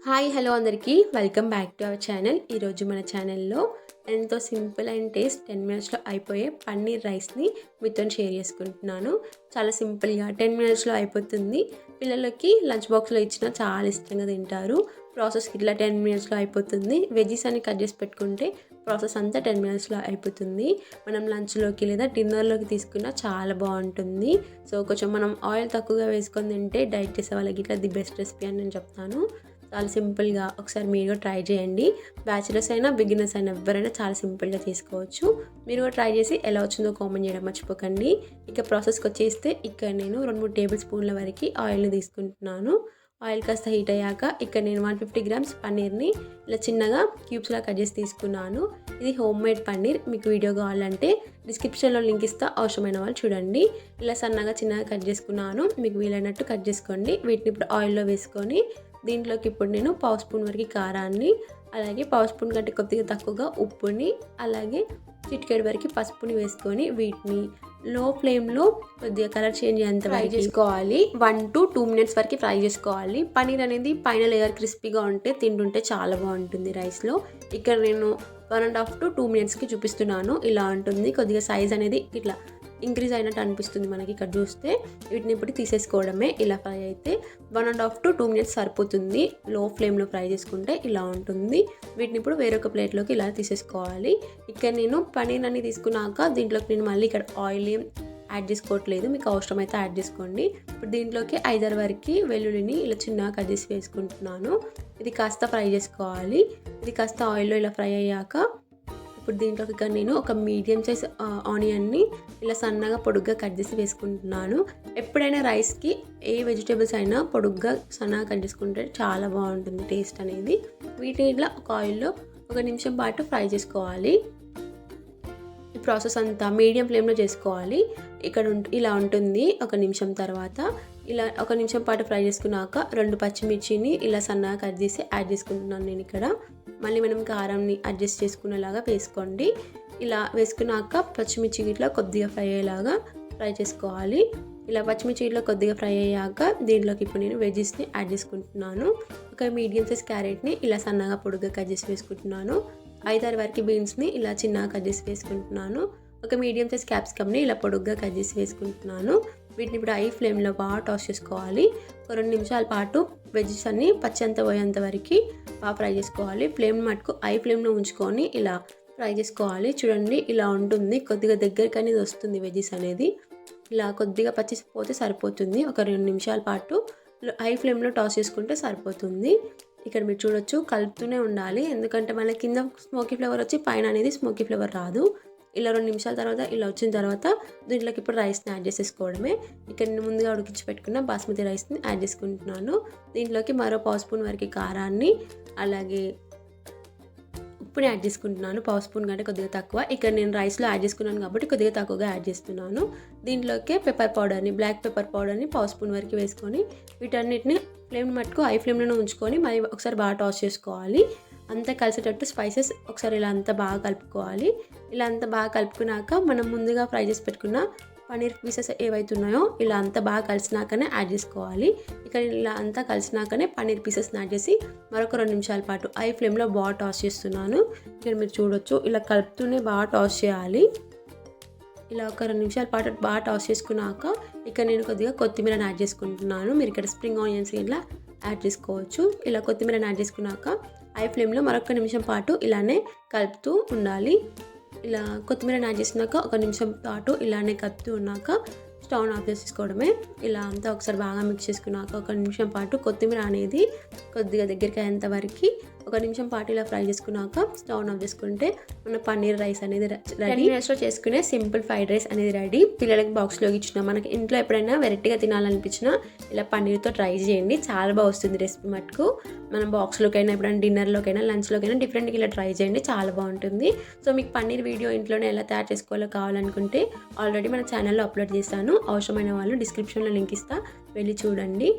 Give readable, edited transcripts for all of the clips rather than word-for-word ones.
Hi hello అందరికీ welcome back to our channel. ఈరోజు మన ఛానల్లో ఎంతో సింపుల్ అండ్ టేస్ట్ 10 మినిట్స్లో అయిపోయే పన్నీర్ రైస్ని మీతో షేర్ చేసుకుంటున్నాను. చాలా సింపుల్గా 10 మినిట్స్లో అయిపోతుంది. పిల్లలకి లంచ్ బాక్స్లో ఇచ్చినా చాలా ఇష్టంగా తింటారు. ప్రాసెస్కి ఇట్లా 10 మినిట్స్లో అయిపోతుంది. వెజ్జీస్ అని కట్ చేసి పెట్టుకుంటే ప్రాసెస్ అంతా 10 మినిట్స్లో అయిపోతుంది. మనం లంచ్లోకి లేదా డిన్నర్లోకి తీసుకున్నా చాలా బాగుంటుంది. సో కొంచెం మనం ఆయిల్ తక్కువగా వేసుకొని తింటే డైట్ చేసే వాళ్ళకి ఇట్లా ది బెస్ట్ రెసిపీ అని నేను చెప్తాను. చాలా సింపుల్గా ఒకసారి మీరు కూడా ట్రై చేయండి. బ్యాచిలర్స్ అయినా బిగినర్స్ అయినా ఎవరైనా చాలా సింపుల్గా చేసుకోవచ్చు. మీరు కూడా ట్రై చేసి ఎలా వచ్చిందో కామెంట్ చేయడం మర్చిపోకండి. ఇక ప్రాసెస్కి వచ్చేస్తే ఇక్కడ నేను 2-3 టేబుల్ స్పూన్ల వరకు ఆయిల్ని తీసుకుంటున్నాను. ఆయిల్ కాస్త హీట్ అయ్యాక ఇక్కడ నేను 150 గ్రామ్స్ పన్నీర్ని ఇలా చిన్నగా క్యూబ్స్లా కట్ చేసి తీసుకున్నాను. ఇది హోమ్ మేడ్ పన్నీర్. మీకు వీడియో కావాలంటే డిస్క్రిప్షన్లో లింక్ ఇస్తా, అవసరమైన వాళ్ళు చూడండి. ఇలా సన్నగా చిన్నగా కట్ చేసుకున్నాను. మీకు వీలైనట్టు కట్ చేసుకోండి. వీటిని ఇప్పుడు ఆయిల్లో వేసుకొని దీంట్లోకి ఇప్పుడు నేను 1/2 స్పూన్ వరకు కారాన్ని, అలాగే 1/2 స్పూన్ కంటే కొద్దిగా తక్కువగా ఉప్పుని, అలాగే చిటికెడు వరకు పసుపుని వేసుకొని వీటిని లో ఫ్లేమ్లో కొద్దిగా కలర్ చేంజ్ అయ్యేంత ఫ్రై చేసుకోవాలి. 1 to 2 మినిట్స్ వరకు ఫ్రై చేసుకోవాలి. పన్నీర్ అనేది పైన లేయర్ క్రిస్పీగా ఉంటే తింటుంటే చాలా బాగుంటుంది రైస్లో. ఇక్కడ నేను 1.5 to 2 మినిట్స్కి చూపిస్తున్నాను. ఇలా ఉంటుంది. కొద్దిగా సైజ్ అనేది ఇట్లా ఇంక్రీజ్ అయినట్టు అనిపిస్తుంది మనకి ఇక్కడ చూస్తే. వీటిని ఇప్పుడు తీసేసుకోవడమే. ఇలా ఫ్రై అయితే 1.5 to 2 మినిట్స్ సరిపోతుంది. లో ఫ్లేమ్లో ఫ్రై చేసుకుంటే ఇలా ఉంటుంది. వీటిని ఇప్పుడు వేరొక ప్లేట్లోకి ఇలా తీసేసుకోవాలి. ఇక్కడ నేను పన్నీర్ అన్ని తీసుకున్నాక దీంట్లోకి నేను మళ్ళీ ఇక్కడ ఆయిల్ ఏం యాడ్ చేసుకోవట్లేదు. మీకు అవసరమైతే యాడ్ చేసుకోండి. ఇప్పుడు దీంట్లోకి 5-6 వరకు వెల్లుల్లిని ఇలా చిన్నగా కట్ చేసి వేసుకుంటున్నాను. ఇది కాస్త ఫ్రై చేసుకోవాలి. ఇది కాస్త ఆయిల్లో ఇలా ఫ్రై అయ్యాక ఇప్పుడు దీంట్లోకి ఇక్కడ నేను ఒక మీడియం సైజ్ ఆనియన్ని ఇలా సన్నగా పొడుగ్గా కట్ చేసి వేసుకుంటున్నాను. ఎప్పుడైనా రైస్కి ఏ వెజిటేబుల్స్ అయినా పొడుగ్గా సన్నగా కట్ చేసుకుంటే చాలా బాగుంటుంది టేస్ట్ అనేది. వీటిని ఇట్లా ఒక ఆయిల్లో 1 నిమిషం పాటు ఫ్రై చేసుకోవాలి. ఈ ప్రాసెస్ అంతా మీడియం ఫ్లేమ్లో చేసుకోవాలి. ఇక్కడ ఇలా ఉంటుంది. 1 నిమిషం తర్వాత ఇలా 1 నిమిషం పాటు ఫ్రై చేసుకున్నాక 2 పచ్చిమిర్చిని ఇలా సన్నగా కట్ చేసి యాడ్ చేసుకుంటున్నాను నేను ఇక్కడ. మళ్ళీ మనం కారంని అడ్జస్ట్ చేసుకునేలాగా వేసుకోండి. ఇలా వేసుకున్నాక పచ్చిమిర్చి ఇట్లా కొద్దిగా ఫ్రై అయ్యేలాగా ఫ్రై చేసుకోవాలి. ఇలా పచ్చిమిర్చి ఇట్లా కొద్దిగా ఫ్రై అయ్యాక దీంట్లోకి ఇప్పుడు నేను వెజ్జీస్ని యాడ్ చేసుకుంటున్నాను. ఒక మీడియం సైజ్ క్యారెట్ని ఇలా సన్నగా పొడుగ్గా కట్ చేసి వేసుకుంటున్నాను. 5-6 వరకు బీన్స్ని ఇలా చిన్నగా కట్ చేసి వేసుకుంటున్నాను. ఒక మీడియం సైజ్ క్యాప్సికమ్ని ఇలా పొడుగ్గా కట్ చేసి వేసుకుంటున్నాను. వీటిని ఇప్పుడు హై ఫ్లేమ్లో బాగా టాస్ చేసుకోవాలి. ఒక 2 నిమిషాల పాటు వెజ్జెస్ అన్ని పచ్చంతా పోయేంత వరకు బాగా ఫ్రై చేసుకోవాలి. ఫ్లేమ్ మటుకు హై ఫ్లేమ్లో ఉంచుకొని ఇలా ఫ్రై చేసుకోవాలి. చూడండి ఇలా ఉంటుంది. కొద్దిగా దగ్గరికి అనేది వస్తుంది వెజ్జెస్ అనేది. ఇలా కొద్దిగా పచ్చిపోతే సరిపోతుంది. ఒక 2 నిమిషాల పాటు హై ఫ్లేమ్లో టాస్ చేసుకుంటే సరిపోతుంది. ఇక్కడ మీరు చూడొచ్చు, కలుపుతూనే ఉండాలి. ఎందుకంటే మన కింద స్మోకీ ఫ్లేవర్ వచ్చి పైన అనేది స్మోకీ ఫ్లేవర్ రాదు. ఇలా 2 నిమిషాల తర్వాత ఇలా వచ్చిన తర్వాత దీంట్లోకి ఇప్పుడు రైస్ని యాడ్ చేసేసుకోవడమే. ఇక్కడ నేను ముందుగా ఉడికించి పెట్టుకున్న బాస్మతి రైస్ని యాడ్ చేసుకుంటున్నాను. దీంట్లోకి మరో 1/2 స్పూన్ వరకు కారాన్ని, అలాగే ఉప్పుని యాడ్ చేసుకుంటున్నాను. 1/2 స్పూన్ కంటే కొద్దిగా తక్కువ. ఇక్కడ నేను రైస్లో యాడ్ చేసుకున్నాను కాబట్టి కొద్దిగా తక్కువగా యాడ్ చేస్తున్నాను. దీంట్లోకి పెప్పర్ పౌడర్ని, బ్లాక్ పెప్పర్ పౌడర్ని 1/2 స్పూన్ వరకు వేసుకొని వీటన్నిటిని ఫ్లేమ్ మట్టుకు హై ఫ్లేమ్లోనే ఉంచుకొని మరి ఒకసారి బాగా టాస్ చేసుకోవాలి. అంతా కలిసేటట్టు స్పైసెస్ ఒకసారి ఇలా అంతా బాగా కలుపుకోవాలి. ఇలా అంతా బాగా కలుపుకున్నాక మనం ముందుగా ఫ్రై చేసి పెట్టుకున్న పన్నీర్ పీసెస్ ఏవైతున్నాయో ఇలా అంతా బాగా కలిసినాకనే యాడ్ చేసుకోవాలి. ఇక్కడ ఇలా అంతా కలిసినాకనే పన్నీర్ పీసెస్ని యాడ్ చేసి మరొక 2 నిమిషాల పాటు హై ఫ్లేమ్లో బాగా టాస్ చేస్తున్నాను. ఇక్కడ మీరు చూడొచ్చు, ఇలా కలుపుతూనే బాగా టాస్ చేయాలి. ఇలా ఒక 2 నిమిషాల పాటు బాగా టాస్ చేసుకున్నాక ఇక్కడ నేను కొద్దిగా కొత్తిమీరని యాడ్ చేసుకుంటున్నాను. మీరు ఇక్కడ స్ప్రింగ్ ఆనియన్స్ ఇలా యాడ్ చేసుకోవచ్చు. ఇలా కొత్తిమీరని యాడ్ చేసుకున్నాక హై ఫ్లేమ్లో మరొక నిమిషం పాటు ఇలానే కలుపుతూ ఉండాలి. ఇలా కొత్తిమీరని యాడ్ చేసినాక 1 నిమిషం పాటు ఇలానే కలుపుతూ ఉన్నాక స్టవ్ ఆఫ్ చేసుకోవడమే. ఇలా అంతా ఒకసారి బాగా మిక్స్ చేసుకున్నాక 1 నిమిషం పాటు కొత్తిమీర అనేది కొద్దిగా దగ్గరికి అయ్యేంత వరకు 1 నిమిషం పాటు ఇలా ఫ్రై చేసుకున్నాక స్టవ్ ఆఫ్ చేసుకుంటే మన పన్నీర్ రైస్ అనేది రెడీ. 10 మినిట్స్లో చేసుకునే సింపుల్ ఫ్రైడ్ రైస్ అనేది రెడీ. పిల్లలకి బాక్స్లోకి ఇచ్చిన, మనకి ఇంట్లో ఎప్పుడైనా వెరైటీగా తినాలనిపించినా ఇలా పన్నీర్తో ట్రై చేయండి. చాలా బాగా వస్తుంది రెసిపీ మటుకు. మనం బాక్స్లోకైనా ఎప్పుడైనా డిన్నర్లోకైనా లంచ్లోకైనా డిఫరెంట్గా ఇలా ట్రై చేయండి. చాలా బాగుంటుంది. సో మీకు పన్నీర్ వీడియో ఇంట్లోనే ఎలా తయారు చేసుకోవాలో కావాలనుకుంటే ఆల్రెడీ మన ఛానల్లో అప్లోడ్ చేస్తాను. అవసరమైన వాళ్ళు డిస్క్రిప్షన్లో లింక్ ఇస్తా, వెళ్ళి చూడండి.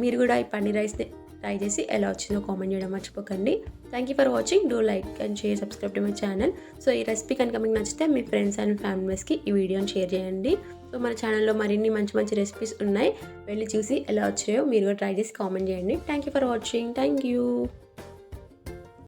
మీరు కూడా ఈ పన్నీర్ రైస్ని ట్రై చేసి ఎలా వచ్చిందో కామెంట్ చేయడం మర్చిపోకండి. Thank you for watching. Do like and share, subscribe to my channel. So ఈ రెసిపీ కనుక మీకు నచ్చితే మీ ఫ్రెండ్స్ అండ్ ఫ్యామిలీస్కి ఈ వీడియోని షేర్ చేయండి. సో మన ఛానల్లో మరిన్ని మంచి మంచి రెసిపీస్ ఉన్నాయి. వెళ్ళి చూసి ఎలా వచ్చాయో మీరు కూడా ట్రై చేసి కామెంట్ చేయండి. Thank you for watching. Thank you.